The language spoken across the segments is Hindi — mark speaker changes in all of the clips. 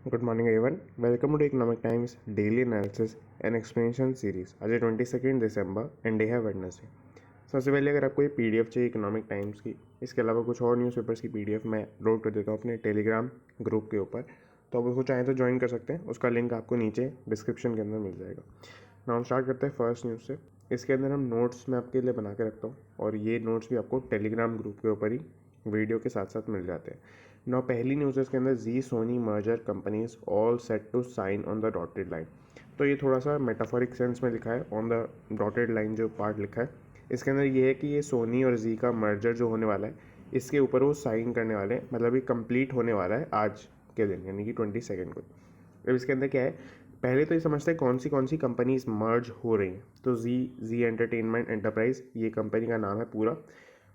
Speaker 1: Good morning everyone. Welcome to Economic Times Daily Analysis and Explanation Series. आज है 22 दिसंबर एंड डे है वेडनेसडे। सबसे पहले अगर आपको ये पीडीएफ चाहिए इकोनॉमिक टाइम्स की, इसके अलावा कुछ और न्यूज़पेपर्स की पीडीएफ मैं अपलोड कर देता हूँ अपने टेलीग्राम ग्रुप के ऊपर, तो आप उसको चाहें तो ज्वाइन कर सकते हैं। उसका लिंक आपको नीचे डिस्क्रिप्शन के अंदर मिल जाएगा। नाउ हम स्टार्ट करते हैं फर्स्ट न्यूज़ से। इसके अंदर हम नोट्स मैं आपके लिए बना के रखता हूँ और ये नोट्स भी आपको टेलीग्राम ग्रुप के ऊपर ही वीडियो के साथ साथ मिल जाते हैं। नाउ पहली न्यूज़ इसके अंदर Zee Sony merger companies all set to sign on the dotted line. तो ये थोड़ा सा मेटाफोरिक सेंस में लिखा है, ऑन द डॉटेड लाइन जो पार्ट लिखा है इसके अंदर ये है कि ये सोनी और जी का मर्जर जो होने वाला है इसके ऊपर वो साइन करने वाले हैं, मतलब ये कंप्लीट होने वाला है आज के दिन यानी कि 22 को। अब इसके अंदर क्या है, पहले तो ये समझते हैं कौन सी कंपनीज मर्ज हो रही हैं। तो जी एंटरटेनमेंट एंटरप्राइज ये कंपनी का नाम है पूरा,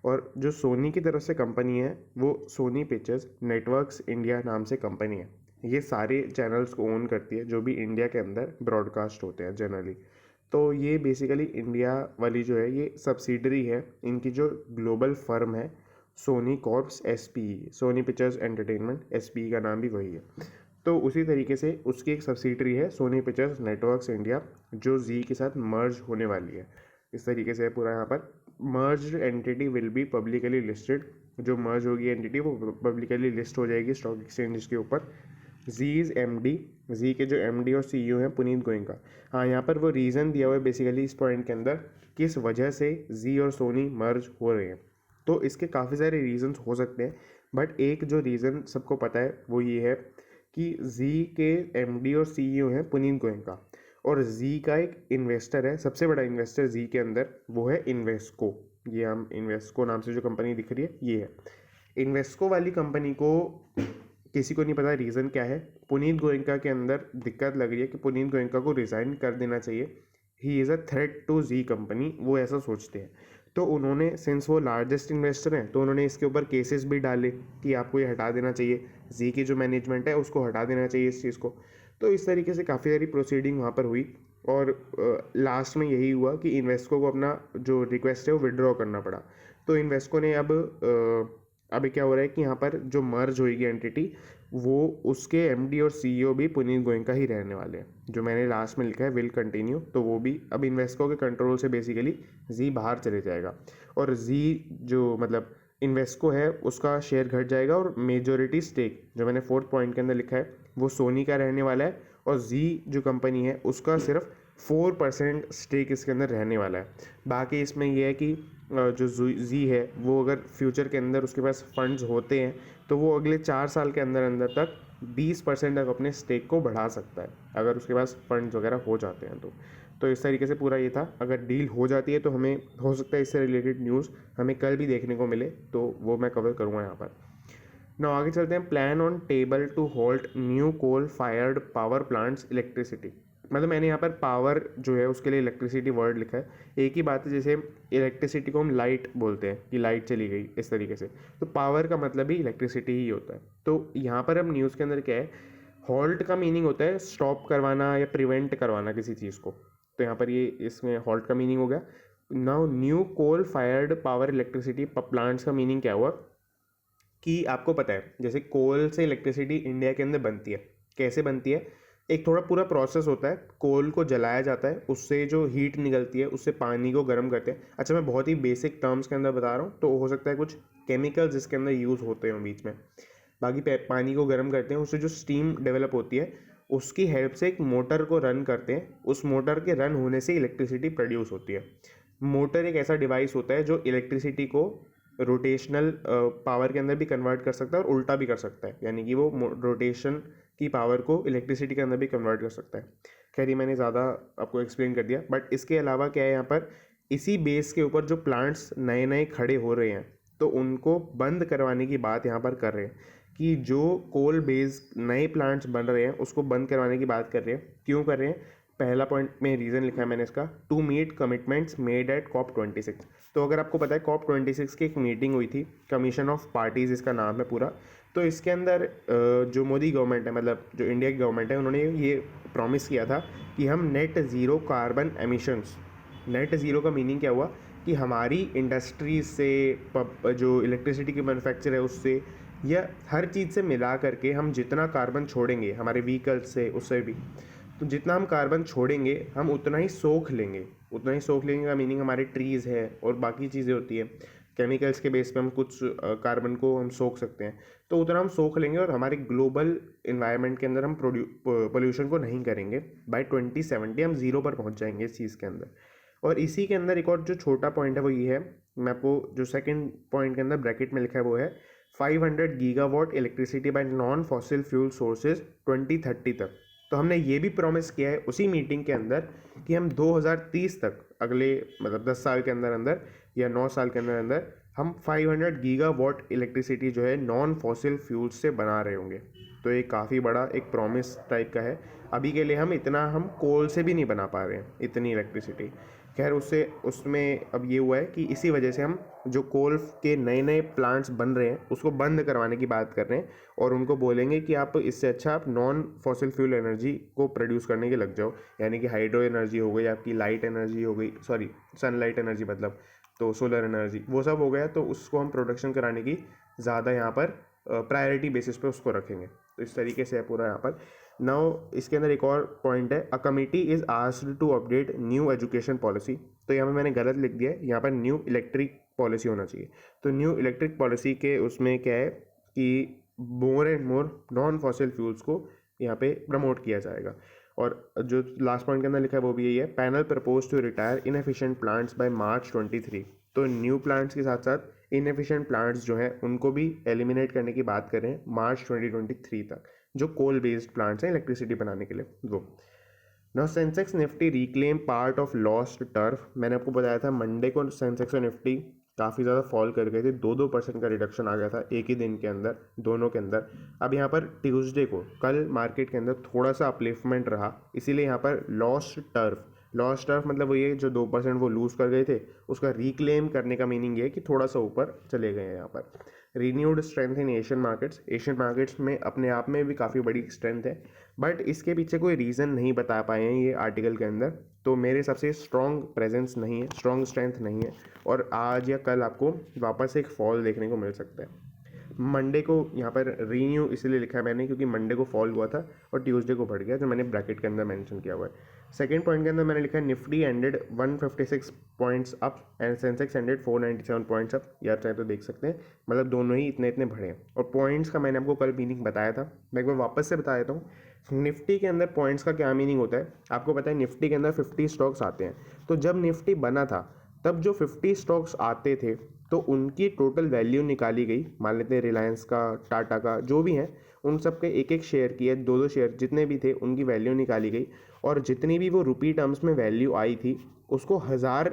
Speaker 1: और जो सोनी की तरफ से कंपनी है वो सोनी पिक्चर्स नेटवर्क्स इंडिया नाम से कंपनी है। ये सारे चैनल्स को ओन करती है जो भी इंडिया के अंदर ब्रॉडकास्ट होते हैं जनरली। तो ये बेसिकली इंडिया वाली जो है ये सब्सिडरी है इनकी जो ग्लोबल फर्म है Sony Corps SPE, Sony Pictures Entertainment SPE का नाम भी वही है। तो उसी तरीके से उसकी एक सब्सिडरी है सोनी पिक्चर्स नेटवर्क्स इंडिया जो जी के साथ मर्ज होने वाली है। इस तरीके से पूरा यहाँ पर merge entity will be publicly listed. जो मर्ज होगी एंटिटी वो पब्लिकली लिस्ट हो जाएगी स्टॉक एक्सचेंज के ऊपर। जीज एमडी, जी के जो एमडी और सीईओ हैं पुनीत गोयनका। हाँ, यहाँ पर वो रीज़न दिया हुआ है बेसिकली इस पॉइंट के अंदर किस वजह से जी और सोनी मर्ज हो रहे हैं। तो इसके काफ़ी सारे रीजंस हो सकते हैं, बट एक जो रीज़न सबको पता है वो ये है कि जी के एमडी और सीईओ हैं पुनीत गोयनका, और जी का एक इन्वेस्टर है, सबसे बड़ा इन्वेस्टर जी के अंदर, वो है इन्वेस्को। ये हम इन्वेस्को नाम से जो कंपनी दिख रही है ये है। इन्वेस्को वाली कंपनी को किसी को नहीं पता रीज़न क्या है। पुनीत गोयनका के अंदर दिक्कत लग रही है कि पुनीत गोयनका को रिज़ाइन कर देना चाहिए, he is a threat to Zee company, वो ऐसा सोचते हैं। तो उन्होंने, सिंस वो लार्जेस्ट इन्वेस्टर हैं, तो उन्होंने इसके ऊपर केसेस भी डाले कि आपको ये हटा देना चाहिए, जी की जो मैनेजमेंट है उसको हटा देना चाहिए इस चीज़ को। तो इस तरीके से काफ़ी सारी प्रोसीडिंग वहाँ पर हुई और लास्ट में यही हुआ कि इन्वेस्को को अपना जो रिक्वेस्ट है वो विड्रॉ करना पड़ा। तो इन्वेस्को ने अब क्या हो रहा है कि यहाँ पर जो मर्ज होगी एंटिटी वो उसके एमडी और सीईओ भी पुनीत गोयनका ही रहने वाले हैं। जो मैंने लास्ट में लिखा है विल कंटिन्यू, तो वो भी अब इन्वेस्को के कंट्रोल से बेसिकली जी बाहर चले जाएगा, और जी जो मतलब इन्वेस्को है उसका शेयर घट जाएगा, और मेजोरिटी स्टेक जो मैंने फोर्थ पॉइंट के अंदर लिखा है वो सोनी का रहने वाला है, और जी जो कंपनी है उसका सिर्फ 4% स्टेक इसके अंदर रहने वाला है। बाकी इसमें यह है कि जो जी है वो अगर फ्यूचर के अंदर उसके पास फंड्स होते हैं तो वो अगले 4 साल के अंदर अंदर तक 20% तक अपने स्टेक को बढ़ा सकता है अगर उसके पास फंड्स वगैरह हो जाते हैं तो इस तरीके से पूरा ये था। अगर डील हो जाती है तो हमें हो सकता है इससे रिलेटेड न्यूज़ हमें कल भी देखने को मिले, तो वो मैं कवर करूँगा यहाँ पर। ना आगे चलते हैं। Plan on table to hold new coal fired power plants electricity. मतलब मैंने यहाँ पर पावर जो है उसके लिए इलेक्ट्रिसिटी वर्ड लिखा है। एक ही बात है, जैसे इलेक्ट्रिसिटी को हम लाइट बोलते हैं कि लाइट चली गई इस तरीके से, तो पावर का मतलब ही इलेक्ट्रिसिटी ही होता है। तो यहाँ पर अब न्यूज़ के अंदर क्या है, हॉल्ट का मीनिंग होता है स्टॉप करवाना या प्रिवेंट करवाना किसी चीज़ को। तो यहाँ पर ये इसमें हॉल्ट का मीनिंग हो गया। Now new coal fired power electricity plants का मीनिंग क्या हुआ कि आपको पता है जैसे कोल से इलेक्ट्रिसिटी इंडिया के अंदर बनती है, कैसे बनती है, एक थोड़ा पूरा प्रोसेस होता है। कोल को जलाया जाता है, उससे जो हीट निकलती है उससे पानी को गर्म करते हैं। अच्छा, मैं बहुत ही बेसिक टर्म्स के अंदर बता रहा हूँ, तो हो सकता है कुछ केमिकल्स इसके अंदर यूज़ होते हों बीच में। बाकी पानी को गर्म करते हैं, उससे जो स्टीम डेवलप होती है उसकी हेल्प से एक मोटर को रन करते हैं, उस मोटर के रन होने से इलेक्ट्रिसिटी प्रोड्यूस होती है। मोटर एक ऐसा डिवाइस होता है जो इलेक्ट्रिसिटी को रोटेशनल पावर के अंदर भी कन्वर्ट कर सकता है और उल्टा भी कर सकता है, यानी कि वो रोटेशन की पावर को इलेक्ट्रिसिटी के अंदर भी कन्वर्ट कर सकता है। खैर ये मैंने ज़्यादा आपको एक्सप्लेन कर दिया, बट इसके अलावा क्या है, यहाँ पर इसी बेस के ऊपर जो प्लांट्स नए नए खड़े हो रहे हैं तो उनको बंद करवाने की बात यहाँ पर कर रहे हैं कि जो कोल बेस्ड नए प्लांट्स बन रहे हैं उसको बंद करवाने की बात कर रहे हैं। क्यों कर रहे हैं, पहला पॉइंट में रीज़न लिखा है मैंने इसका, to meet commitments made at COP26। तो अगर आपको पता है COP26 की एक मीटिंग हुई थी, कमीशन ऑफ पार्टीज़ इसका नाम है पूरा। तो इसके अंदर जो मोदी गवर्नमेंट है, मतलब जो इंडिया की गवर्नमेंट है, उन्होंने ये प्रॉमिस किया था कि हम net zero carbon emissions. Net zero का मीनिंग क्या हुआ कि हमारी इंडस्ट्रीज से जो इलेक्ट्रिसिटी की मैन्युफैक्चर है उससे यह हर चीज़ से मिला करके हम जितना कार्बन छोड़ेंगे हमारे व्हीकल्स से उससे भी, तो जितना हम कार्बन छोड़ेंगे हम उतना ही सोख लेंगे। उतना ही सोख लेंगे का मीनिंग हमारे ट्रीज़ है और बाकी चीज़ें होती है, केमिकल्स के बेस पे हम कुछ कार्बन को हम सोख सकते हैं, तो उतना हम सोख लेंगे और हमारे ग्लोबल इन्वायरमेंट के अंदर हम पोल्यूशन को नहीं करेंगे। बाय 2070 हम ज़ीरो पर पहुंच जाएंगे इस चीज़ के अंदर। और इसी के अंदर एक और जो छोटा पॉइंट है वो ये है, मैं आपको जो सेकंड पॉइंट के अंदर ब्रैकेट में लिखा है वो है 500 gigawatt electricity bye non fossil fuel sources 2030 तक। तो हमने ये भी प्रॉमिस किया है उसी मीटिंग के अंदर कि हम 2030 तक, अगले मतलब 10 साल के अंदर अंदर या 9 साल के अंदर अंदर हम 500 गीगावाट इलेक्ट्रिसिटी जो है नॉन फॉसिल फ्यूल्स से बना रहे होंगे। तो ये काफ़ी बड़ा एक प्रॉमिस टाइप का है। अभी के लिए हम कोल से भी नहीं बना पा रहे हैं इतनी इलेक्ट्रिसिटी। खैर उससे उसमें अब ये हुआ है कि इसी वजह से हम जो कोल के नए नए प्लांट्स बन रहे हैं उसको बंद करवाने की बात कर रहे हैं और उनको बोलेंगे कि आप इससे अच्छा आप नॉन फॉसिल फ्यूल एनर्जी को प्रोड्यूस करने के लग जाओ, यानी कि हाइड्रो एनर्जी हो गई, आपकी लाइट एनर्जी हो गई, सॉरी सनलाइट एनर्जी मतलब, तो सोलर एनर्जी वो सब हो गया, तो उसको हम प्रोडक्शन कराने की ज़्यादा यहाँ पर प्रायोरिटी बेसिस पे उसको रखेंगे। तो इस तरीके से है पूरा यहाँ पर। नाउ इसके अंदर एक और पॉइंट है, a committee is asked to update new education policy. तो यहाँ पर मैंने गलत लिख दिया है, यहाँ पर न्यू इलेक्ट्रिक पॉलिसी होना चाहिए। तो न्यू इलेक्ट्रिक पॉलिसी के उसमें क्या है कि more and more non fossil fuels को यहाँ पे प्रमोट किया जाएगा। और जो लास्ट पॉइंट के अंदर लिखा है वो भी यही है, panel propose to retire inefficient plants by March 23। तो न्यू प्लांट्स के साथ साथ इनएफिशिएंट प्लांट्स जो हैं उनको भी एलिमिनेट करने की बात करें मार्च 2023 तक, जो कोल बेस्ड प्लांट्स हैं इलेक्ट्रिसिटी बनाने के लिए वो। Now Sensex Nifty reclaim part of lost turf. मैंने आपको बताया था मंडे को सेंसेक्स और निफ्टी काफ़ी ज़्यादा फॉल कर गए थे, 2% का रिडक्शन आ गया था एक ही दिन के अंदर दोनों के अंदर। अब यहाँ पर ट्यूसडे को कल मार्केट के अंदर थोड़ा सा अपलिफ्टमेंट रहा, इसीलिए यहाँ पर लॉस्ट टर्फ मतलब वो ये जो 2% वो लूज़ कर गए थे उसका रिक्लेम करने का मीनिंग ये है कि थोड़ा सा ऊपर चले गए हैं यहाँ पर। Renewed strength in Asian markets में अपने आप में भी काफ़ी बड़ी स्ट्रेंथ है, बट इसके पीछे कोई रीज़न नहीं बता पाए हैं ये आर्टिकल के अंदर। तो मेरे हिसाब से स्ट्रॉन्ग प्रेजेंस नहीं है, स्ट्रॉन्ग स्ट्रेंथ नहीं है, और आज या कल आपको वापस एक फॉल देखने को मिल सकता है। मंडे को यहाँ पर रीन्यू इसलिए लिखा है मैंने क्योंकि मंडे को फॉल हुआ था और ट्यूसडे को बढ़ गया, जो मैंने ब्रैकेट के अंदर मेंशन किया हुआ है। सेकंड पॉइंट के अंदर मैंने लिखा है Nifty ended 156 points up and Sensex ended 497 points up. यार चाहे तो देख सकते हैं, मतलब दोनों ही इतने इतने बढ़े हैं। और पॉइंट्स का मैंने आपको कल मीनिंग बताया था, मैं एक बार वापस से बता देता हूँ। निफ्टी के अंदर पॉइंट्स का क्या मीनिंग होता है आपको पता है, निफ्टी के अंदर 50 स्टॉक्स आते हैं। तो जब निफ्टी बना था तब जो 50 स्टॉक्स आते थे तो उनकी टोटल वैल्यू निकाली गई, मान लेते हैं रिलायंस का, टाटा का, जो भी हैं उन सब के एक एक शेयर की, 2-2 शेयर जितने भी थे उनकी वैल्यू निकाली गई, और जितनी भी वो रुपी टर्म्स में वैल्यू आई थी उसको 1000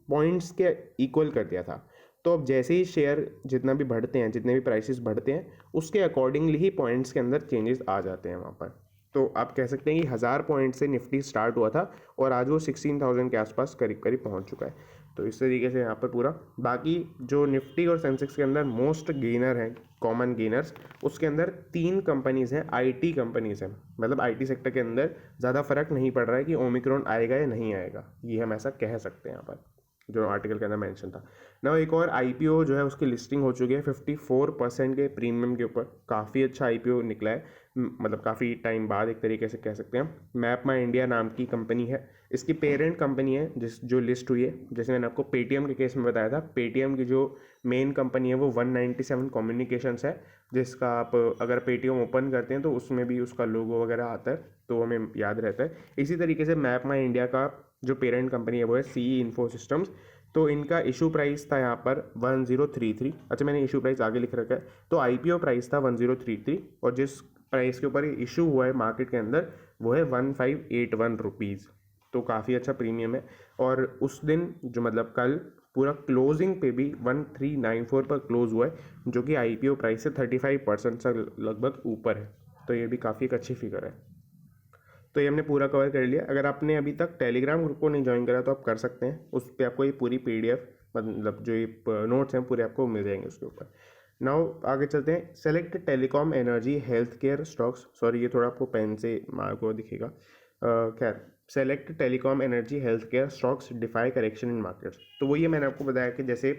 Speaker 1: पॉइंट्स के इक्वल कर दिया था। तो अब जैसे ही शेयर जितना भी बढ़ते हैं, जितने भी प्राइसेस बढ़ते हैं, उसके अकॉर्डिंगली ही पॉइंट्स के अंदर चेंजेस आ जाते हैं वहाँ पर। तो आप कह सकते हैं कि 1000 पॉइंट से निफ्टी स्टार्ट हुआ था और आज वो 16,000 के आसपास करीब करीब पहुँच चुका है। तो इस तरीके से यहाँ पर पूरा, बाकी जो निफ्टी और सेंसेक्स के अंदर मोस्ट गेनर हैं, कॉमन गेनर्स, उसके अंदर 3 कंपनीज़ हैं, आईटी कंपनीज़ हैं। मतलब आईटी सेक्टर के अंदर ज़्यादा फर्क नहीं पड़ रहा है कि ओमिक्रॉन आएगा या नहीं आएगा, ये हम ऐसा कह सकते हैं यहाँ पर, जो आर्टिकल के अंदर मेंशन था ना। एक और आईपीओ जो है उसकी लिस्टिंग हो चुकी है 54% के प्रीमियम के ऊपर। काफ़ी अच्छा आईपीओ निकला है, मतलब काफ़ी टाइम बाद एक तरीके से कह सकते हैं। मैप माई इंडिया नाम की कंपनी है, इसकी पेरेंट कंपनी है जो लिस्ट हुई है। जैसे मैंने आपको पेटीएम के केस में बताया था, पेटीएम की जो मेन कंपनी है वो 197 कम्युनिकेशंस है, जिसका आप अगर पेटीएम ओपन करते हैं तो उसमें भी उसका लोगो वगैरह आता है, तो हमें याद रहता है। इसी तरीके से मैप माई इंडिया का जो पेरेंट कंपनी है वो है सीई इन्फो सिस्टम्स। तो इनका इशू प्राइस था यहाँ पर 1033। अच्छा मैंने इशू प्राइस आगे लिख रखा है, तो आईपीओ प्राइस था 1033, और जिस प्राइस के ऊपर इशू हुआ है मार्केट के अंदर वो है 1581 रुपीज़। तो काफ़ी अच्छा प्रीमियम है। और उस दिन जो मतलब कल पूरा क्लोजिंग पे भी 1394 पर क्लोज हुआ है, जो कि आईपीओ प्राइस से 35% से लगभग ऊपर है। तो ये भी काफ़ी एक अच्छी फिगर है। तो ये हमने पूरा कवर कर लिया। अगर आपने अभी तक टेलीग्राम ग्रुप को नहीं ज्वाइन करा तो आप कर सकते हैं, उस पर आपको ये पूरी पीडीएफ मतलब जो ये नोट्स हैं पूरे आपको मिल जाएंगे उसके ऊपर। नाउ आगे चलते हैं, select telecom energy health care stocks. Sorry ये थोड़ा आपको पेन से मार्क को दिखेगा, खैर select telecom energy health care stocks defy correction in markets. तो वही मैंने आपको बताया कि जैसे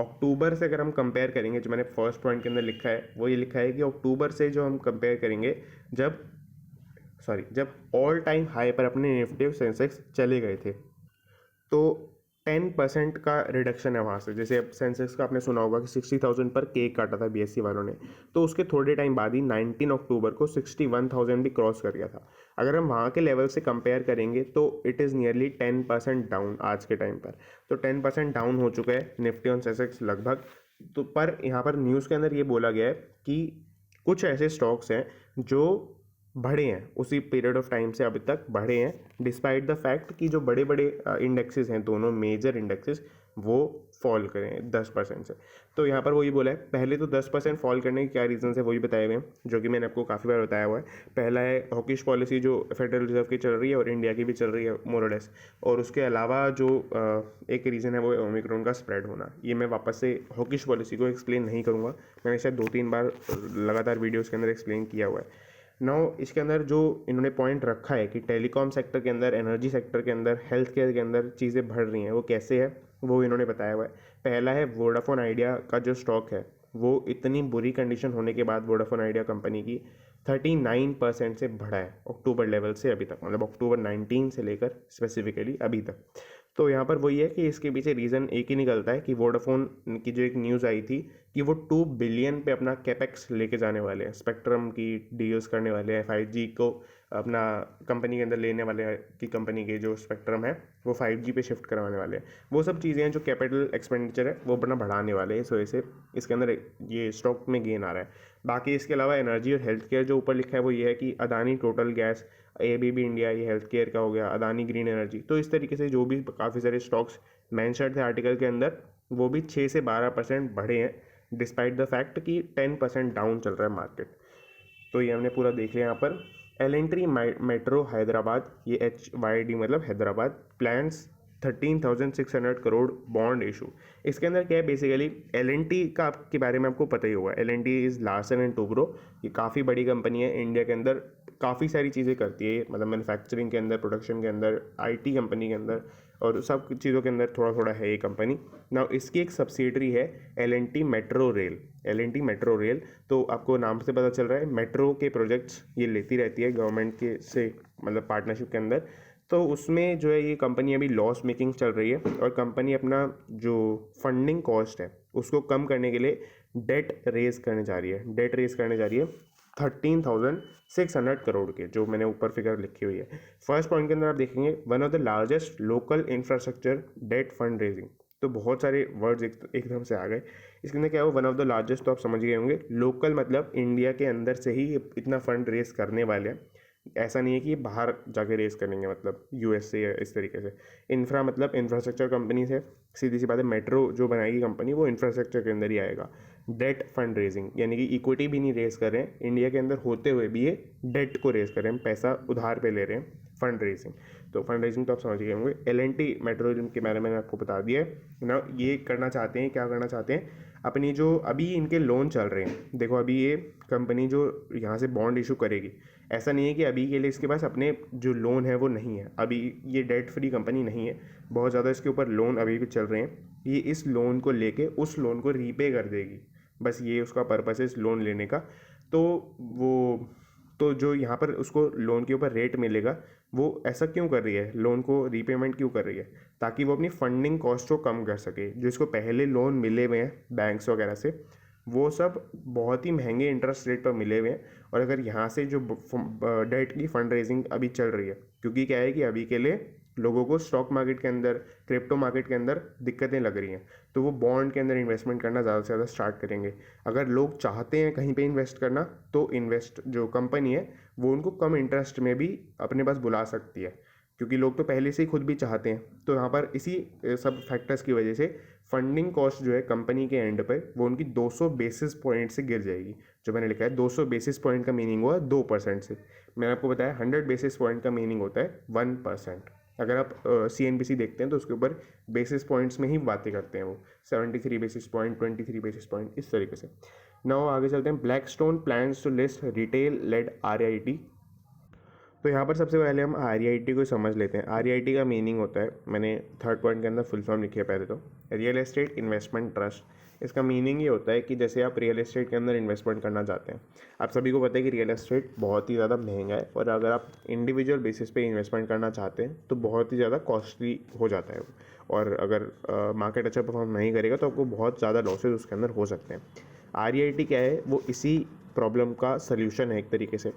Speaker 1: अक्टूबर से अगर हम कंपेयर करेंगे, जो मैंने फर्स्ट पॉइंट के अंदर लिखा है वो ये लिखा है कि अक्टूबर से जो हम कंपेयर करेंगे, जब ऑल टाइम हाई पर अपने निफ्टी और सेंसेक्स चले गए थे, तो 10% का रिडक्शन है वहाँ से। जैसे अब सेंसेक्स का आपने सुना होगा कि 60,000 पर केक काटा था बीएससी वालों ने, तो उसके थोड़े टाइम बाद ही 19 अक्टूबर को 61,000 भी क्रॉस कर गया था। अगर हम वहाँ के लेवल से कंपेयर करेंगे तो इट इज़ नियरली 10% डाउन आज के टाइम पर। तो 10% डाउन हो चुका है निफ्टी और सेंसेक्स लगभग। तो पर यहाँ पर न्यूज़ के अंदर ये बोला गया है कि कुछ ऐसे स्टॉक्स हैं जो बढ़े हैं, उसी पीरियड ऑफ टाइम से अभी तक बढ़े हैं, डिस्पाइट द फैक्ट कि जो बड़े बड़े इंडेक्सेस हैं, दोनों मेजर इंडेक्सेस, वो फॉल करें 10% से। तो यहाँ पर वही बोला है, पहले तो 10% फॉल करने के क्या रीजंस है वही बताए हुए हैं, जो कि मैंने आपको काफ़ी बार बताया हुआ है। पहला है हॉकिश पॉलिसी जो फेडरल रिजर्व की चल रही है और इंडिया की भी चल रही है मोरलेस, और उसके अलावा जो एक रीज़न है वो ओमिक्रॉन का स्प्रेड होना। ये मैं वापस से हॉकिश पॉलिसी को एक्सप्लेन नहीं करूँगा, मैंने शायद 2-3 बार लगातार वीडियोज़ के अंदर एक्सप्लेन किया हुआ है। नाउ इसके अंदर जो इन्होंने पॉइंट रखा है कि टेलीकॉम सेक्टर के अंदर, एनर्जी सेक्टर के अंदर, हेल्थ केयर के अंदर चीज़ें बढ़ रही हैं, वो कैसे है वो इन्होंने बताया हुआ है। पहला है वोडाफोन आइडिया का जो स्टॉक है वो इतनी बुरी कंडीशन होने के बाद वोडाफोन आइडिया कंपनी की 39% से बढ़ा है अक्टूबर लेवल से अभी तक, मतलब अक्टूबर 19 से लेकर स्पेसिफिकली अभी तक। तो यहाँ पर वही है कि इसके पीछे रीज़न एक ही निकलता है कि वोडाफोन की जो एक न्यूज़ आई थी कि वो 2 बिलियन पे अपना कैपेक्स लेके जाने वाले हैं, स्पेक्ट्रम की डील्स करने वाले हैं, 5G को अपना कंपनी के अंदर लेने वाले हैं, कि कंपनी के जो स्पेक्ट्रम है वो 5G पे शिफ्ट करवाने वाले हैं। वो सब चीज़ें हैं जो कैपिटल एक्सपेंडिचर है वो अपना बढ़ाने वाले हैं, इस वजह से इसके अंदर ये स्टॉक में गेन आ रहा है। बाकी इसके अलावा एनर्जी और हेल्थ केयर जो ऊपर लिखा है वो ये है कि Adani total gas, ABB India, ये हेल्थ केयर का हो गया, अदानी ग्रीन एनर्जी। तो इस तरीके से जो भी काफ़ी सारे स्टॉक्स मेंशन्ड थे आर्टिकल के अंदर, वो भी 6 से 12% बढ़े हैं, डिस्पाइट द फैक्ट कि 10% डाउन चल रहा है मार्केट। तो ये हमने पूरा देख लिया यहाँ पर। एल मेट्रो हैदराबाद, ये HYD मतलब Hyderabad, plans 13,600 crore bond issue. इसके अंदर क्या है बेसिकली, L&T का के बारे में आपको पता ही होगा। L&T is Larsen and Toubro, ये काफ़ी बड़ी कंपनी है इंडिया के अंदर, काफ़ी सारी चीज़ें करती है, मतलब मैन्युफैक्चरिंग के अंदर, प्रोडक्शन के अंदर, IT कंपनी के अंदर, और सब चीज़ों के अंदर थोड़ा थोड़ा है ये कंपनी। ना इसकी एक सब्सिडरी है L&T metro rail, L&T metro rail. तो आपको नाम से पता चल रहा है मेट्रो के प्रोजेक्ट्स ये लेती रहती है गवर्नमेंट के से, मतलब पार्टनरशिप के अंदर। तो उसमें जो है ये कंपनी अभी लॉस मेकिंग चल रही है, और कंपनी अपना जो फंडिंग कॉस्ट है उसको कम करने के लिए डेट रेज करने जा रही है, 13,600 करोड़ के, जो मैंने ऊपर फिगर लिखी हुई है। फर्स्ट पॉइंट के अंदर आप देखेंगे one of the largest local infrastructure debt fund raising. तो बहुत सारे वर्ड्स एकदम से आ गए। इसके अंदर क्या हो, वन ऑफ द लार्जेस्ट, तो आप समझ गए होंगे, लोकल मतलब इंडिया के अंदर से ही इतना फंड रेज करने वाले हैं। ऐसा नहीं है कि बाहर जाके रेस करेंगे, मतलब US से या इस तरीके से। इंफ्रा मतलब इंफ्रास्ट्रक्चर कंपनी से, सीधी सी बात है, मेट्रो जो बनाएगी कंपनी वो इंफ्रास्ट्रक्चर के अंदर ही आएगा। डेट फंड रेजिंग यानी कि इक्विटी भी नहीं रेस कर रहे हैं इंडिया के अंदर होते हुए भी, ये डेट को रेस कर रहे हैं, पैसा उधार पे ले रहे हैं, फंड रेजिंग। तो फंड रेजिंग तो आप समझ गए होंगे। L&T मेट्रो के बारे में मैंने आपको बता दिया है ना। ये करना चाहते हैं, क्या करना चाहते हैं, अपनी जो अभी इनके लोन चल रहे हैं, देखो अभी ये कंपनी जो यहाँ से बॉन्ड इशू करेगी, ऐसा नहीं है कि अभी के लिए इसके पास अपने जो लोन है वो नहीं है, अभी ये डेट फ्री कंपनी नहीं है, बहुत ज़्यादा इसके ऊपर लोन अभी भी चल रहे हैं। ये इस लोन को लेके उस लोन को रीपे कर देगी, बस ये उसका पर्पस है इस लोन लेने का। तो वो, तो जो यहाँ पर उसको लोन के ऊपर रेट मिलेगा, वो ऐसा क्यों कर रही है, लोन को रीपेमेंट क्यों कर रही है, ताकि वो अपनी फंडिंग कॉस्ट को कम कर सके। जो इसको पहले लोन मिले हुए हैं बैंक्स वगैरह से, वो सब बहुत ही महंगे इंटरेस्ट रेट पर मिले हुए हैं। और अगर यहाँ से जो डेट की फंड रेजिंग अभी चल रही है, क्योंकि क्या है कि अभी के लिए लोगों को स्टॉक मार्केट के अंदर, क्रिप्टो मार्केट के अंदर दिक्कतें लग रही हैं, तो वो बॉन्ड के अंदर इन्वेस्टमेंट करना ज़्यादा से ज़्यादा स्टार्ट करेंगे। अगर लोग चाहते हैं कहीं पे इन्वेस्ट करना, तो इन्वेस्ट जो कंपनी है वो उनको कम इंटरेस्ट में भी अपने पास बुला सकती है, क्योंकि लोग तो पहले से ही खुद भी चाहते हैं। तो यहाँ पर इसी सब फैक्टर्स की वजह से फंडिंग कॉस्ट जो है कंपनी के एंड पर, वो उनकी 200 बेसिस पॉइंट से गिर जाएगी। जो मैंने लिखा है 200 बेसिस पॉइंट का मीनिंग हुआ 2% से, मैंने आपको बताया 100 बेसिस पॉइंट का मीनिंग होता है 1%। अगर आप CNBC देखते हैं तो उसके ऊपर बेसिस पॉइंट्स में ही बातें करते हैं वो, 73 बेसिस पॉइंट, 23 बेसिस पॉइंट, इस तरीके से। नाउ आगे चलते हैं। Blackstone plans to list retail led REIT। तो यहाँ पर सबसे पहले हम REIT को समझ लेते हैं। REIT का मीनिंग होता है, मैंने थर्ड पॉइंट के अंदर फुल फॉर्म लिखी है पहले तो, रियल एस्टेट इन्वेस्टमेंट ट्रस्ट। इसका मीनिंग ये होता है कि जैसे आप रियल एस्टेट के अंदर इन्वेस्टमेंट करना चाहते हैं, आप सभी को पता है कि रियल एस्टेट बहुत ही ज़्यादा महंगा है, और अगर आप इंडिविजुअल बेसिस पे इन्वेस्टमेंट करना चाहते हैं तो बहुत ही ज़्यादा कॉस्टली हो जाता है वो, और अगर मार्केट अच्छा परफॉर्म नहीं करेगा तो आपको बहुत ज़्यादा लॉसेज उसके अंदर हो सकते हैं। REIT क्या है, वो इसी प्रॉब्लम का सल्यूशन है एक तरीके से।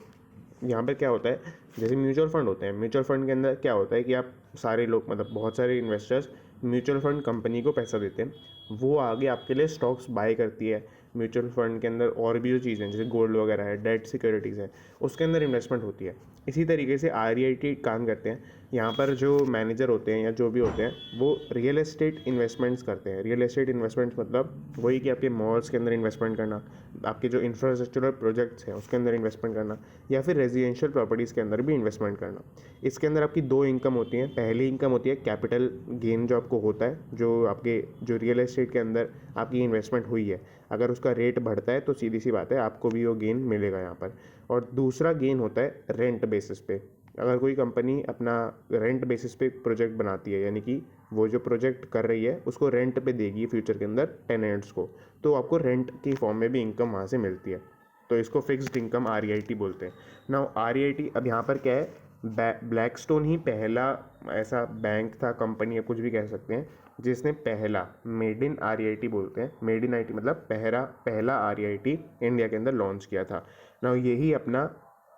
Speaker 1: यहाँ पर क्या होता है, जैसे म्यूचुअल फंड होते हैं, म्यूचुअल फंड के अंदर क्या होता है कि आप सारे लोग, मतलब बहुत सारे इन्वेस्टर्स म्यूचुअल फंड कंपनी को पैसा देते हैं, वो आगे आपके लिए स्टॉक्स बाय करती है। म्यूचुअल फंड के अंदर और भी जो चीज़ें हैं, जैसे गोल्ड वगैरह है, डेट सिक्योरिटीज़ है, उसके अंदर इन्वेस्टमेंट होती है। इसी तरीके से REIT काम करते हैं। यहाँ पर जो मैनेजर होते हैं या जो भी होते हैं, वो रियल एस्टेट इन्वेस्टमेंट्स करते हैं। रियल एस्टेट इन्वेस्टमेंट्स मतलब वही कि आपके मॉल्स के अंदर इन्वेस्टमेंट करना, आपके जो इंफ्रास्ट्रक्चरल प्रोजेक्ट्स हैं उसके अंदर इन्वेस्टमेंट करना, या फिर रेजिडेंशियल प्रॉपर्टीज़ के अंदर भी इन्वेस्टमेंट करना। इसके अंदर आपकी दो इनकम होती हैं। पहली इनकम होती है कैपिटल गेन, जो आपको होता है, जो आपके जो रियल एस्टेट के अंदर आपकी इन्वेस्टमेंट हुई है, अगर उसका रेट बढ़ता है तो सीधी सी बात है आपको भी वो गेन मिलेगा यहाँ पर। और दूसरा गेन होता है रेंट बेसिस पे। अगर कोई कंपनी अपना रेंट बेसिस पे प्रोजेक्ट बनाती है, यानी कि वो जो प्रोजेक्ट कर रही है उसको रेंट पे देगी फ्यूचर के अंदर टेनेंट्स को, तो आपको रेंट की फॉर्म में भी इनकम वहाँ से मिलती है। तो इसको फिक्स्ड इनकम REIT बोलते हैं। नाउ REIT अब यहाँ पर क्या है, ब्लैकस्टोन ही पहला ऐसा बैंक था, कंपनी या कुछ भी कह सकते हैं, जिसने पहला मेड इन REIT बोलते हैं, मेड इन IT मतलब पहला REIT इंडिया के अंदर लॉन्च किया था। नाउ यही अपना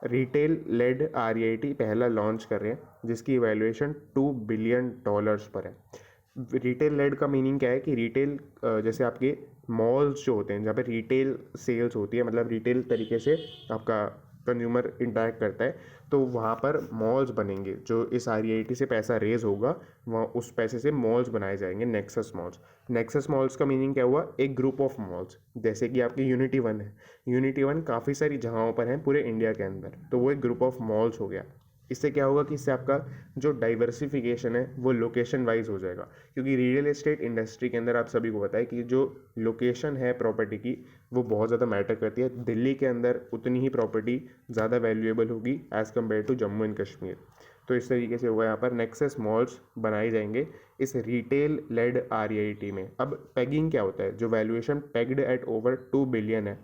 Speaker 1: रिटेल लेड REIT पहला लॉन्च कर रहे हैं, जिसकी वैल्यूएशन $2 बिलियन पर है। रिटेल लेड का मीनिंग क्या है कि रिटेल, जैसे आपके मॉल्स जो होते हैं जहाँ पे रिटेल सेल्स होती है, मतलब रिटेल तरीके से आपका कंज्यूमर इंटरेक्ट करता है, तो वहाँ पर मॉल्स बनेंगे। जो इस REIT से पैसा रेज होगा, वहाँ उस पैसे से मॉल्स बनाए जाएंगे, नेक्सस मॉल्स। नेक्सस मॉल्स का मीनिंग क्या हुआ, एक ग्रुप ऑफ मॉल्स, जैसे कि आपकी यूनिटी वन है। यूनिटी वन काफ़ी सारी जगहों पर है पूरे इंडिया के अंदर, तो वो एक ग्रुप ऑफ मॉल्स हो गया। इससे क्या होगा कि इससे आपका जो डाइवर्सिफिकेशन है वो लोकेशन वाइज हो जाएगा, क्योंकि रियल एस्टेट इंडस्ट्री के अंदर आप सभी को पता है कि जो लोकेशन है प्रॉपर्टी की वो बहुत ज़्यादा मैटर करती है। दिल्ली के अंदर उतनी ही प्रॉपर्टी ज़्यादा वैल्यूएबल होगी as compare to Jammu and Kashmir. तो इस तरीके से होगा, यहाँ पर नेक्सस मॉल्स बनाए जाएंगे इस रिटेल लेड REIT में। अब पेगिंग क्या होता है, जो valuation pegged at over 2 billion है,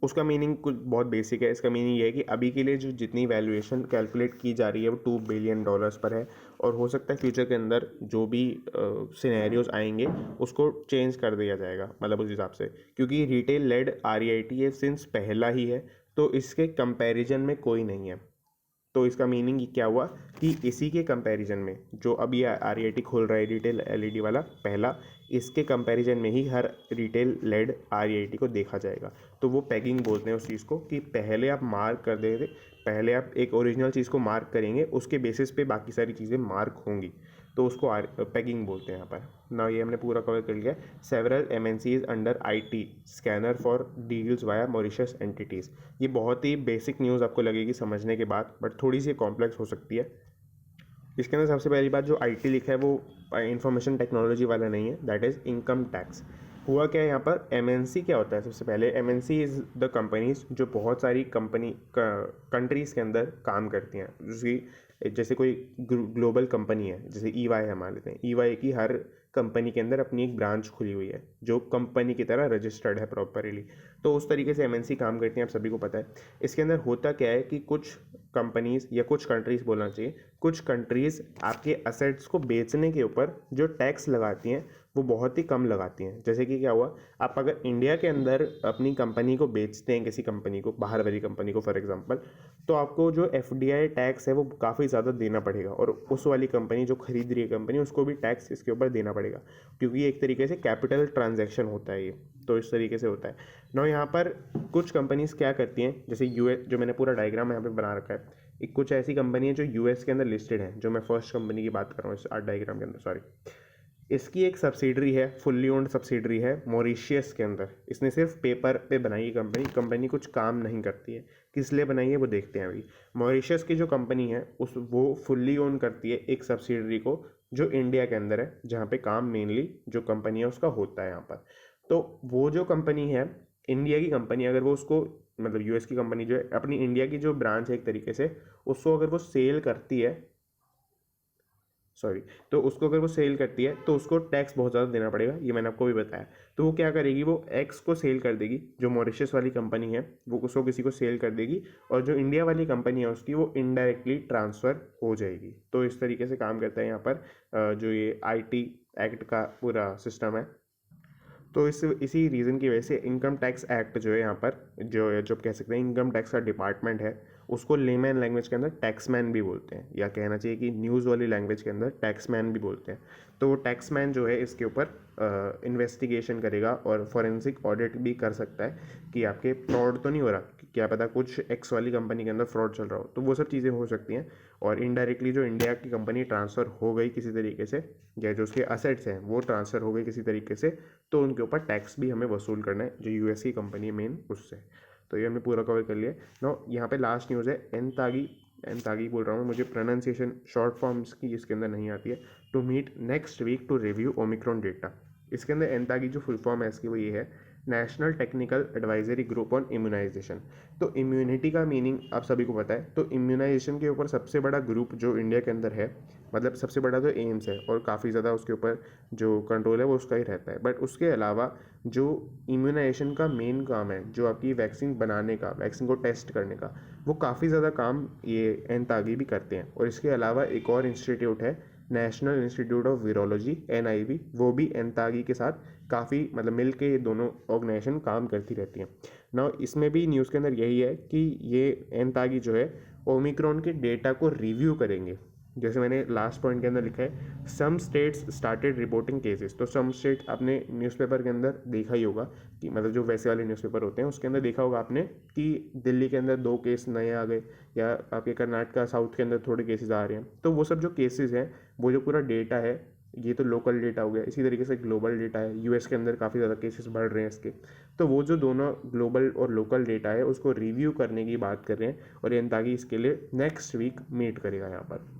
Speaker 1: उसका मीनिंग कुछ बहुत बेसिक है। इसका मीनिंग ये है कि अभी के लिए जो जितनी वैल्यूएशन कैलकुलेट की जा रही है वो $2 बिलियन पर है, और हो सकता है फ्यूचर के अंदर जो भी सिनेरियोज आएंगे उसको चेंज कर दिया जाएगा, मतलब उस हिसाब से, क्योंकि रिटेल लेड REIT ये सिंस पहला ही है, तो इसके कंपैरिजन में कोई नहीं है। तो इसका मीनिंग क्या हुआ कि इसी के कंपैरिजन में जो अभी REIT खोल रहा है रिटेल LED वाला पहला, इसके कंपैरिजन में ही हर रिटेल लेड REIT को देखा जाएगा। तो वो पैगिंग बोलते हैं उस चीज़ को, कि पहले आप मार्क कर देंगे, पहले आप एक ओरिजिनल चीज़ को मार्क करेंगे, उसके बेसिस पे बाकी सारी चीज़ें मार्क होंगी, तो उसको पैगिंग बोलते हैं यहाँ पर ना। ये हमने पूरा कवर कर लिया। Several MNCs under IT scanner for deals via Mauritius entities. ये बहुत ही बेसिक न्यूज़ आपको लगेगी समझने के बाद, बट थोड़ी सी कॉम्प्लेक्स हो सकती है। इसके अंदर सबसे पहली बात, जो IT लिखा है वो इंफॉर्मेशन टेक्नोलॉजी वाला नहीं है, दैट इज़ इनकम टैक्स। हुआ क्या है यहाँ पर, MNC क्या होता है, सबसे पहले MNC इज़ द कंपनीज जो बहुत सारी कंट्रीज़ के अंदर काम करती हैं। जैसे कोई ग्लोबल कंपनी है, जैसे EY है, मान लेते हैं EY की हर कंपनी के अंदर अपनी एक ब्रांच खुली हुई है जो कंपनी की तरह रजिस्टर्ड है प्रॉपरली, तो उस तरीके से MNC काम करती हैं, आप सभी को पता है। इसके अंदर होता क्या है कि कुछ कंपनीज या कुछ कंट्रीज़ बोलना चाहिए, कुछ कंट्रीज़ आपके असेट्स को बेचने के ऊपर जो टैक्स लगाती हैं वो बहुत ही कम लगाती हैं। जैसे कि क्या हुआ, आप अगर इंडिया के अंदर अपनी कंपनी को बेचते हैं, किसी कंपनी को, बाहर वाली कंपनी को फॉर एग्जांपल, तो आपको जो FDI टैक्स है वो काफ़ी ज़्यादा देना पड़ेगा, और उस वाली कंपनी जो खरीद रही है कंपनी, उसको भी टैक्स इसके ऊपर देना पड़ेगा, क्योंकि ये एक तरीके से कैपिटल ट्रांजैक्शन होता है ये। तो इस तरीके से होता है ना। यहाँ पर कुछ कंपनीज़ क्या करती हैं, जैसे US, जो मैंने पूरा डायग्राम यहाँ पे बना रखा है, एक कुछ ऐसी कंपनी है जो US के अंदर लिस्टेड है, जो मैं फर्स्ट कंपनी की बात कर रहा हूँ इस डायग्राम के अंदर, सॉरी। इसकी एक सब्सिडरी है, फुल्ली ओन्ड सब्सिडरी है मॉरिशियस के अंदर। इसने सिर्फ पेपर पे बनाई है कंपनी कुछ काम नहीं करती है। किस लिए बनाई है वो देखते हैं अभी। मॉरिशियस की जो कंपनी है वो फुल्ली ओन करती है एक सब्सिडरी को, जो इंडिया के अंदर है, जहाँ पे काम मेनली जो कंपनी है उसका होता है यहाँ पर। तो वो जो कंपनी है इंडिया की कंपनी अगर वो उसको मतलब यूएस की कंपनी जो है अपनी इंडिया की जो ब्रांच है एक तरीके से उसको अगर वो सेल करती है, सॉरी, तो उसको अगर वो सेल करती है तो उसको टैक्स बहुत ज़्यादा देना पड़ेगा, ये मैंने आपको भी बताया। तो वो क्या करेगी, वो एक्स को सेल कर देगी, जो मॉरिशस वाली कंपनी है वो उसको किसी को सेल कर देगी, और जो इंडिया वाली कंपनी है उसकी वो इनडायरेक्टली ट्रांसफ़र हो जाएगी। तो इस तरीके से काम करता है यहाँ पर जो ये आईटी एक्ट का पूरा सिस्टम है। तो इसी रीज़न की वजह से इनकम टैक्स एक्ट जो है यहाँ पर जो कह सकते हैं इनकम टैक्स का डिपार्टमेंट है, उसको लेमैन लैंग्वेज के अंदर टैक्समैन भी बोलते हैं, या कहना चाहिए कि न्यूज़ वाली लैंग्वेज के अंदर टैक्समैन भी बोलते हैं। तो वो टैक्समैन जो है इसके ऊपर इन्वेस्टिगेशन करेगा और फॉरेंसिक ऑडिट भी कर सकता है कि आपके फ्रॉड तो नहीं हो रहा, क्या पता कुछ एक्स वाली कंपनी के अंदर फ्रॉड चल रहा हो, तो वो सब चीज़ें हो सकती हैं। और इनडायरेक्टली जो इंडिया की कंपनी ट्रांसफ़र हो गई किसी तरीके से, या जो उसके असेट्स हैं वो ट्रांसफ़र हो गए किसी तरीके से, तो उनके ऊपर टैक्स भी हमें वसूल करना है, जो यूएस की कंपनी है मेन उससे। तो ये हमने पूरा कवर कर लिया। नो यहाँ पे लास्ट न्यूज़ है एनतागी बोल रहा हूँ, मुझे प्रोनाउंसिएशन शॉर्ट फॉर्म्स की इसके अंदर नहीं आती है। To meet next week to review Omicron data. इसके अंदर एनतागी जो फुल फॉर्म है इसकी वो ये है, national technical advisory group on immunisation. तो इम्यूनिटी का मीनिंग आप सभी को पता है, तो इम्यूनाइजेशन के ऊपर सबसे बड़ा ग्रुप जो इंडिया के अंदर है, मतलब सबसे बड़ा तो एम्स है और काफ़ी ज़्यादा उसके ऊपर जो कंट्रोल है वो उसका ही रहता है। बट उसके अलावा जो इम्यूनाइजेशन का मेन काम है, जो आपकी वैक्सीन बनाने का, वैक्सीन को टेस्ट करने का, वो काफ़ी ज़्यादा काम ये एनतागी भी करते हैं। और इसके अलावा एक और इंस्टीट्यूट है, national institute of virology NIV, वो भी एनतागी के साथ काफ़ी मतलब मिल के ये दोनों ऑर्गेनाइजेशन काम करती रहती हैं ना। इसमें भी न्यूज़ के अंदर यही है कि ये एनतागी जो है ओमिक्रॉन के डेटा को रिव्यू करेंगे। जैसे मैंने लास्ट पॉइंट के अंदर लिखा है, some states started reporting cases. तो सम स्टेट आपने न्यूज़पेपर के अंदर देखा ही होगा कि मतलब जो वैसे वाले न्यूज़पेपर होते हैं उसके अंदर देखा होगा आपने कि दिल्ली के अंदर 2 केस नए आ गए, या आपके कर्नाटका साउथ के अंदर थोड़े केसेस आ रहे हैं। तो वो सब जो केसेस हैं, वो जो पूरा डेटा है, ये तो लोकल डेटा हो गया, इसी तरीके से ग्लोबल डेटा है, यूएस के अंदर काफ़ी ज़्यादा केसेस बढ़ रहे हैं इसके। तो वो जो दोनों ग्लोबल और लोकल डेटा है उसको रिव्यू करने की बात कर रहे हैं, और ये ताकि इसके लिए नेक्स्ट वीक मीट करेगा यहाँ पर।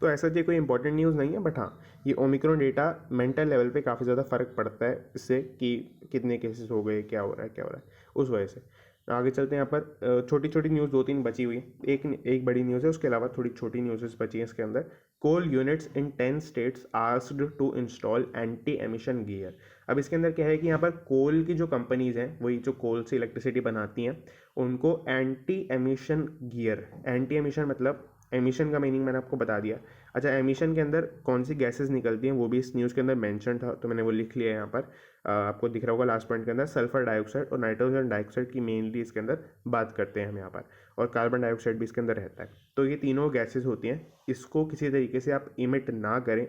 Speaker 1: तो ऐसा ये कोई इंपॉर्टेंट न्यूज़ नहीं है, बट हाँ ये ओमिक्रॉन डेटा मेंटल लेवल पे काफ़ी ज़्यादा फ़र्क पड़ता है इससे, कि कितने केसेस हो गए, क्या हो रहा है क्या हो रहा है, उस वजह से। आगे चलते हैं। यहाँ पर छोटी छोटी न्यूज़ 2-3 बची हुई है, एक बड़ी न्यूज़ है, उसके अलावा थोड़ी छोटी न्यूज़ेस बची हैं इसके अंदर। Coal units in 10 states asked to install anti emission gear. अब इसके अंदर क्या है कि यहाँ पर कोल की जो कंपनीज़ हैं, वही जो कोल से इलेक्ट्रिसिटी बनाती हैं, उनको anti emission gear, anti emission मतलब एमिशन का मीनिंग मैंने आपको बता दिया। अच्छा, एमिशन के अंदर कौन सी गैसेस निकलती हैं वो भी इस न्यूज़ के अंदर मेंशन था, तो मैंने वो लिख लिया है यहाँ पर। आपको दिख रहा होगा लास्ट पॉइंट के अंदर सल्फर डाइऑक्साइड और नाइट्रोजन डाइऑक्साइड की मेनली इसके अंदर बात करते हैं हम यहाँ पर, और कार्बन डाइऑक्साइड भी इसके अंदर रहता है। तो ये तीनों गैसेस होती हैं, इसको किसी तरीके से आप इमिट ना करें,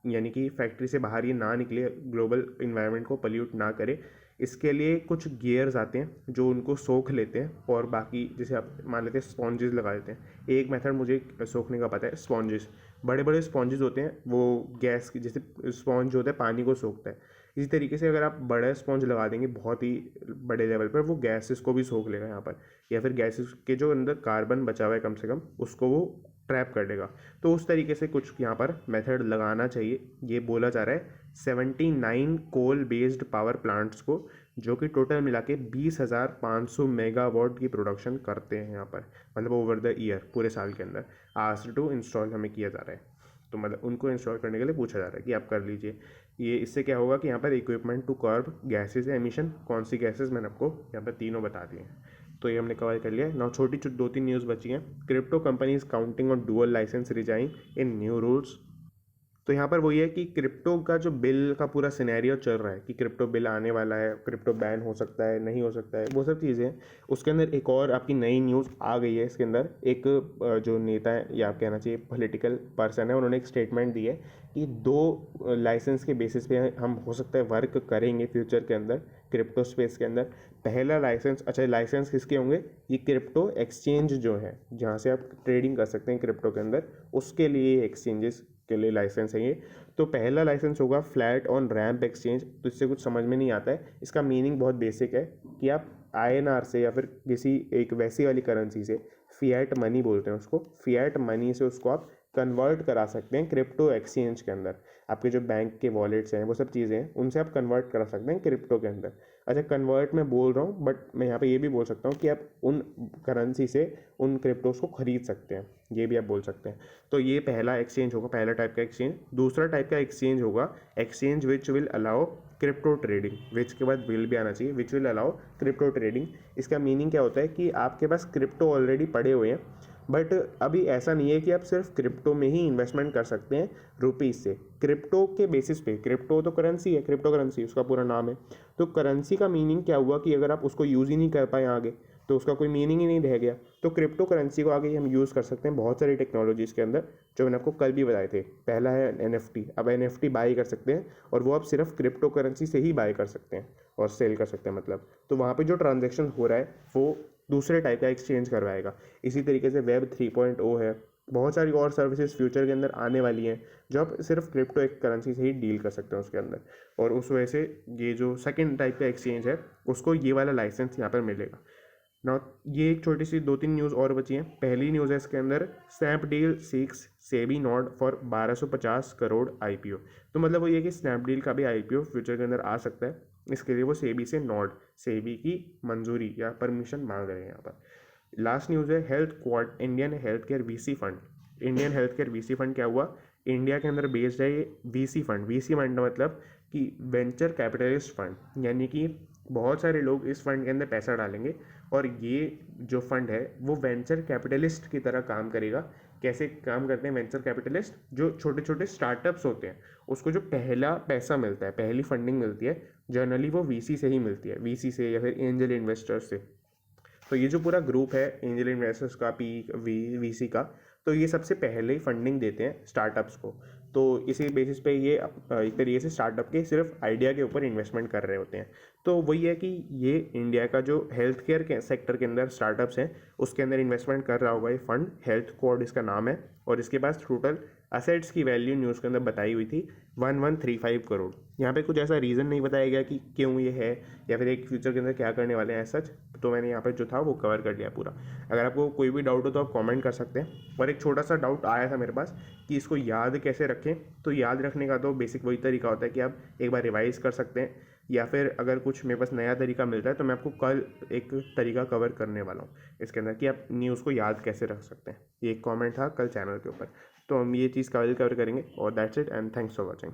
Speaker 1: यानी कि फैक्ट्री से बाहर ये ना निकले, ग्लोबल इन्वायरमेंट को पल्यूट ना करे। इसके लिए कुछ गियर्स आते हैं जो उनको सोख लेते हैं, और बाकी जैसे आप मान लेते हैं स्पॉन्जेस लगा देते हैं। एक मेथड मुझे सोखने का पता है, स्पॉन्जेस, बड़े बड़े स्पॉन्जेस होते हैं, वो गैस की जैसे स्पॉन्ज होता है पानी को सोखता है, इसी तरीके से अगर आप बड़ा स्पॉन्ज लगा देंगे बहुत ही बड़े लेवल पर, वो गैसेस को भी सोख लेगा यहाँ पर, या फिर गैसेस के जो अंदर कार्बन बचा हुआ है कम से कम उसको वो ट्रैप कर देगा। तो उस तरीके से कुछ यहाँ पर मेथड लगाना चाहिए। ये बोला जा रहा है 79 कोल बेस्ड पावर प्लांट्स को, जो कि टोटल मिला के 20,500 मेगावाट की प्रोडक्शन करते हैं यहाँ पर, मतलब ओवर द ईयर पूरे साल के अंदर आस्क्ड टू इंस्टॉल हमें किया जा रहा है। तो मतलब उनको इंस्टॉल करने के लिए पूछा जा रहा है कि आप कर लीजिए ये। इससे क्या होगा कि यहाँ पर equipment to curb gases emission, कौन सी गैसेज मैंने आपको यहाँ पर तीनों बता दिए हैं, तो ये हमने कवर कर लिया। नाउ छोटी 2-3 न्यूज़ बची हैं। Crypto companies counting on dual licence resign in new rules. तो यहाँ पर वही है कि क्रिप्टो का जो बिल का पूरा सिनेरियो चल रहा है कि क्रिप्टो बिल आने वाला है, क्रिप्टो बैन हो सकता है, नहीं हो सकता है, वो सब चीज़ें। उसके अंदर एक और आपकी नई न्यूज़ आ गई है इसके अंदर। एक जो नेता है, या आप कहना चाहिए पॉलिटिकल पर्सन है, उन्होंने एक स्टेटमेंट दी है कि 2 लाइसेंस के बेसिस पे हम हो सकता है वर्क करेंगे फ्यूचर के अंदर क्रिप्टो स्पेस के अंदर। पहला लाइसेंस, अच्छा लाइसेंस किसके होंगे, ये क्रिप्टो एक्सचेंज जो है जहाँ से आप ट्रेडिंग कर सकते हैं क्रिप्टो के अंदर, उसके लिए एक्सचेंजेस के लिए लाइसेंस है ये। तो पहला लाइसेंस होगा फ्लैट ऑन रैम्प एक्सचेंज। तो इससे कुछ समझ में नहीं आता है, इसका मीनिंग बहुत बेसिक है कि आप INR से या फिर किसी एक वैसी वाली करेंसी से, फिएट मनी बोलते हैं उसको, फिएट मनी से उसको आप कन्वर्ट करा सकते हैं क्रिप्टो एक्सचेंज के अंदर। आपके जो बैंक के वॉलेट्स हैं वो सब चीज़ें हैं उनसे आप कन्वर्ट करा सकते हैं क्रिप्टो के अंदर। अच्छा, कन्वर्ट मैं बोल रहा हूँ, बट मैं यहाँ पे ये भी बोल सकता हूँ कि आप उन करेंसी से उन क्रिप्टोज को खरीद सकते हैं, ये भी आप बोल सकते हैं। तो ये पहला एक्सचेंज होगा, पहला टाइप का एक्सचेंज। दूसरा टाइप का एक्सचेंज होगा exchange which will allow crypto trading, which के बाद विल भी आना चाहिए, which will allow crypto trading. इसका मीनिंग क्या होता है कि आपके पास क्रिप्टो ऑलरेडी पड़े हुए हैं, बट अभी ऐसा नहीं है कि आप सिर्फ क्रिप्टो में ही इन्वेस्टमेंट कर सकते हैं रुपीज़ से। क्रिप्टो के बेसिस पे, क्रिप्टो तो करेंसी है, क्रिप्टो करेंसी उसका पूरा नाम है। तो करेंसी का मीनिंग क्या हुआ कि अगर आप उसको यूज़ ही नहीं कर पाए आगे तो उसका कोई मीनिंग ही नहीं रह गया। तो क्रिप्टो करेंसी को आगे हम यूज़ कर सकते हैं बहुत सारी टेक्नोलॉजीज़ के अंदर, जो मैंने आपको कल भी बताए थे। पहला है NFT। अब NFT बाई कर सकते हैं और वो आप सिर्फ क्रिप्टो करेंसी से ही बाई कर सकते हैं और सेल कर सकते हैं, मतलब। तो वहाँ पे जो ट्रांजैक्शन हो रहा है वो दूसरे टाइप का एक्सचेंज करवाएगा। इसी तरीके से वेब 3.0 है, बहुत सारी और सर्विसेज फ्यूचर के अंदर आने वाली हैं जो आप सिर्फ क्रिप्टो एक करेंसी से ही डील कर सकते हैं उसके अंदर। और उस वजह से ये जो सेकंड टाइप का एक्सचेंज है उसको ये वाला लाइसेंस यहाँ पर मिलेगा ना। ये एक छोटी सी 2-3 न्यूज़ और बची हैं। पहली न्यूज़ है इसके अंदर, Snapdeal seeks SEBI nod for 1250 crore IPO। तो मतलब वो ये कि स्नैपडील का भी IPO फ्यूचर के अंदर आ सकता है। इसके लिए वो सेबी से नॉड, सेबी की मंजूरी या परमिशन मांग रहे हैं यहाँ पर। लास्ट न्यूज़ है health quad Indian health care VC fund. Indian health care VC fund क्या हुआ, इंडिया के अंदर बेस्ड है ये VC फंड। VC फंड मतलब कि वेंचर कैपिटलिस्ट फंड, यानी कि बहुत सारे लोग इस फंड के अंदर पैसा डालेंगे और ये जो फंड है वो वेंचर कैपिटलिस्ट की तरह काम करेगा। कैसे काम करते हैं वेंचर कैपिटलिस्ट? जो छोटे छोटे स्टार्टअप्स होते हैं उसको जो पहला पैसा मिलता है, पहली फंडिंग मिलती है, जनरली वो VC से ही मिलती है, VC से या फिर एंजल इन्वेस्टर्स से। तो ये जो पूरा ग्रुप है एंजल इन्वेस्टर्स का, VC का, तो ये सबसे पहले ही फंडिंग देते हैं स्टार्टअप्स को। तो इसी बेसिस पे ये एक तरीके से स्टार्टअप के सिर्फ आइडिया के ऊपर इन्वेस्टमेंट कर रहे होते हैं। तो वही है कि ये इंडिया का जो हेल्थ केयर के सेक्टर के अंदर स्टार्टअप्स हैं उसके अंदर इन्वेस्टमेंट कर रहा होगा ये फंड। हेल्थ कोड इसका नाम है और इसके पास टोटल असेट्स की वैल्यू न्यूज़ के अंदर बताई हुई थी 1135 करोड़। यहाँ पे कुछ ऐसा रीज़न नहीं बताया गया कि क्यों ये है या फिर एक फ्यूचर के अंदर क्या करने वाले हैं सच। तो मैंने यहाँ पे जो था वो कवर कर लिया पूरा। अगर आपको कोई भी डाउट हो तो आप कमेंट कर सकते हैं। और एक छोटा सा डाउट आया था मेरे पास कि इसको याद कैसे रखें। तो याद रखने का तो बेसिक वही तरीका होता है कि आप एक बार रिवाइज़ कर सकते हैं, या फिर अगर कुछ मेरे पास नया तरीका मिलता है तो मैं आपको कल एक तरीका कवर करने वाला हूँ इसके अंदर कि आप न्यूज़ को याद कैसे रख सकते हैं। ये एक कमेंट था कल चैनल के ऊपर, तो हम ये चीज़ कल कवर करेंगे। और that's it and thanks for watching.